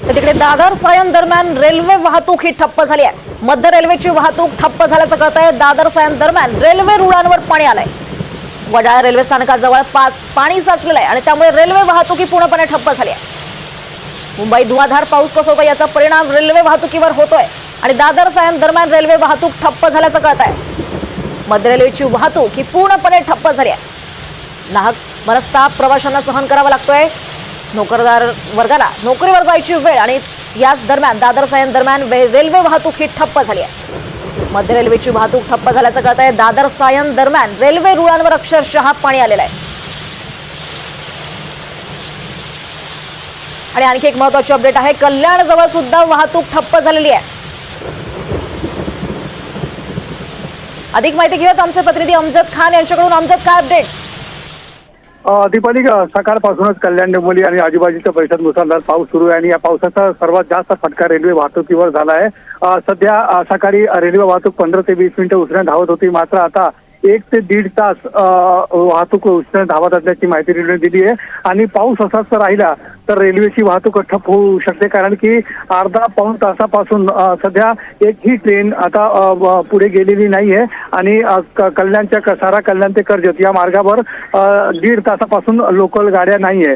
तर तिकडे दादर सायन दरम्यान रेल्वे वाहतूक ही ठप्प झाली आहे। मध्य रेल्वेची वाहतूक ठप्प झाल्याचं कळतंय। दादर सायन दरम्यान रेल्वे रुळांवर पाणी आलंय। वडाळा रेल्वे स्थानकाजवळ पाणी साचलेलं आहे आणि त्यामुळे रेल्वे वाहतूक पूर्णपणे ठप्प झाली आहे। मुंबईत धुवाधार पाऊस कोसळतोय, याचा परिणाम रेल्वे वाहतुकीवर होतोय आणि दादर सायन दरम्यान रेल्वे वाहतूक ठप्प झाल्याचं कळतंय। मध्य रेल्वेची वाहतूक ही पूर्णपणे ठप्प झाली आहे। नाहक मनस्ताप प्रवाशांना सहन करावा लागतोय। नोकरदार वर्गाला नोकरीवर जायची वेळ आणि याच दरम्यान दादर सायन दरम्यान रेल्वे वाहतूक ही ठप्प झाली आहे। मध्य रेल्वेची वाहतूक ठप्प झाल्याचं कळतंय। दादर सायन दरम्यान रेल्वे रुळांवर अक्षरशः पाणी आलेलं आहे। आणि आणखी एक महत्त्वाची अपडेट आहे, कल्याण जवळ सुद्धा वाहतूक ठप्प झालेली आहे। अधिक माहिती घेऊयात आमचे प्रतिनिधी अमजद खान यांच्याकडून। अमजद, काय अपडेट्स? दीपाली, सकाळपासूनच कल्याण डोंबिवली आणि आजूबाजूच्या परिसरात मुसळधार पाऊस सुरू आहे आणि या पावसाचा सर्वात जास्त फटका रेल्वे वाहतुकीवर झाला आहे। सध्या सकाळी रेल्वे वाहतूक 15 ते 20 मिनिटं उसळ्याने धावत होती, मात्र आता 1 ते 1.5 तास वाहतूक उसळ्याने धावत असल्याची माहिती रेल्वेने दिली आहे। आणि पाऊस असाच राहिला तर रेल्वेची वाहतूक ठप्प होऊ शकते, कारण की अर्धा पाऊण तासापासून सध्या एकही ट्रेन आता पुढे गेलेली नाहीये आणि कल्याणच्या कसारा कल्याण ते कर्जत या मार्गावर 1.5 तासापासून लोकल गाड्या नाहीये।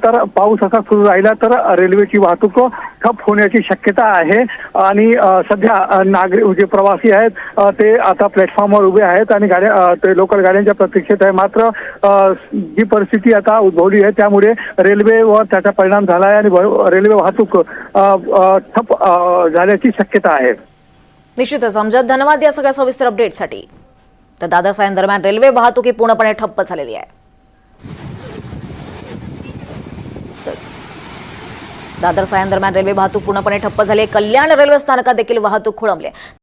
तर पाऊस असा सुरू राहिला तर रेल्वेची वाहतूक ठप्प होण्याची शक्यता आहे। आणि सध्या नागरिक जे प्रवासी आहेत ते आता प्लॅटफॉर्मवर उभे आहेत आणि ते लोकल गाड्यांच्या प्रतीक्षेत आहे। मात्र जी परिस्थिती आता उद्भवली आहे त्यामुळे रेल्वेवर त्याचा परिणाम झाला आहे आणि रेल्वे वाहतूक ठप्प झाल्याची शक्यता आहे। निश्चितच अमजद, धन्यवाद या सगळ्या सविस्तर अपडेटसाठी। तर दादर सायन दरम्यान रेल्वे वाहतूक पूर्णपणे ठप्प झालेली आहे। दादर सायन दरम्यान रेल्वे वाहतूक पूर्णपणे ठप्प झाली आहे। कल्याण रेल्वे स्थानकात देखील वाहतूक खोळंबली आहे।